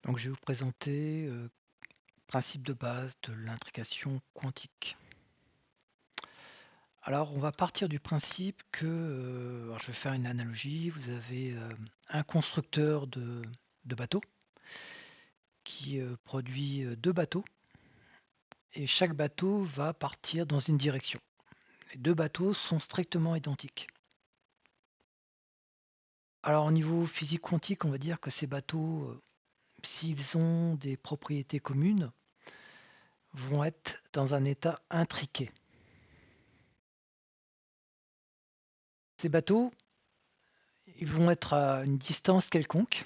Donc je vais vous présenter le principe de base de l'intrication quantique. Alors on va partir du principe que, alors je vais faire une analogie, vous avez un constructeur de bateaux qui produit deux bateaux et chaque bateau va partir dans une direction. Les deux bateaux sont strictement identiques. Alors au niveau physique quantique, on va dire que ces bateaux, s'ils ont des propriétés communes, vont être dans un état intriqué. Ces bateaux, ils vont être à une distance quelconque,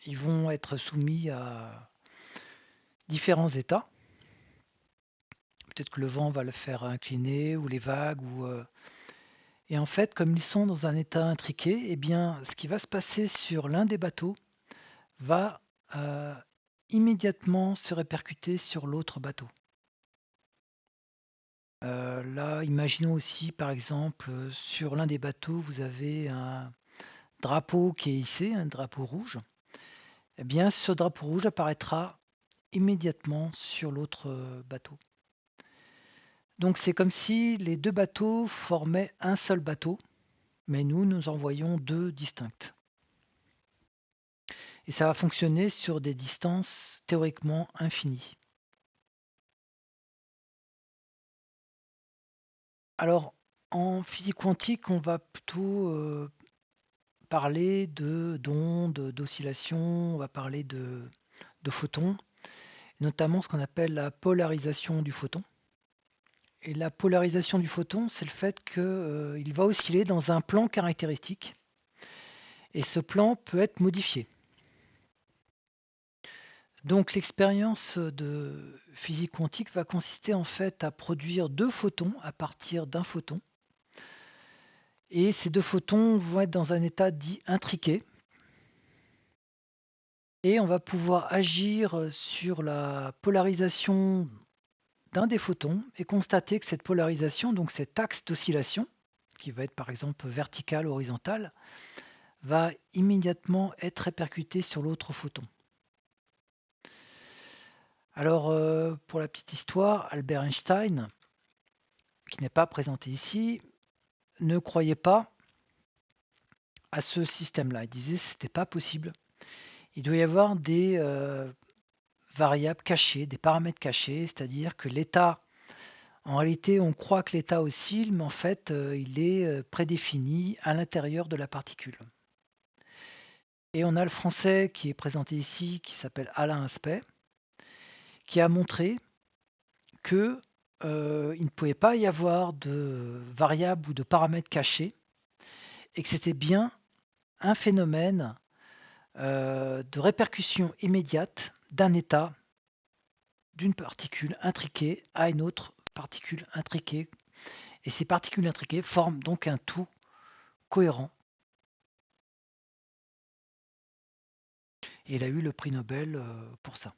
ils vont être soumis à différents états. Peut-être que le vent va le faire incliner, ou les vagues, et en fait, comme ils sont dans un état intriqué, eh bien, ce qui va se passer sur l'un des bateaux va euh, immédiatement se répercuter sur l'autre bateau. Là, imaginons aussi, par exemple, sur l'un des bateaux, vous avez un drapeau qui est hissé, un drapeau rouge. Eh bien, ce drapeau rouge apparaîtra immédiatement sur l'autre bateau. Donc c'est comme si les deux bateaux formaient un seul bateau, mais nous en voyons deux distincts. Et ça va fonctionner sur des distances théoriquement infinies. Alors en physique quantique, on va plutôt parler d'ondes, d'oscillations, on va parler de photons, notamment ce qu'on appelle la polarisation du photon. Et la polarisation du photon, c'est le fait qu'il va osciller dans un plan caractéristique. Et ce plan peut être modifié. Donc l'expérience de physique quantique va consister en fait à produire deux photons à partir d'un photon. Et ces deux photons vont être dans un état dit intriqué. Et on va pouvoir agir sur la polarisation d'un des photons et constater que cette polarisation, donc cet axe d'oscillation, qui va être par exemple vertical, horizontal, va immédiatement être répercuté sur l'autre photon. Alors, pour la petite histoire, Albert Einstein, qui n'est pas présenté ici, ne croyait pas à ce système-là. Il disait que ce n'était pas possible. Il doit y avoir des variables cachées, des paramètres cachés, c'est-à-dire que l'état, en réalité, on croit que l'état oscille, mais en fait, il est prédéfini à l'intérieur de la particule. Et on a le français qui est présenté ici, qui s'appelle Alain Aspect, qui a montré que il ne pouvait pas y avoir de variables ou de paramètres cachés et que c'était bien un phénomène de répercussion immédiate d'un état d'une particule intriquée à une autre particule intriquée. Et ces particules intriquées forment donc un tout cohérent. Et il a eu le prix Nobel pour ça.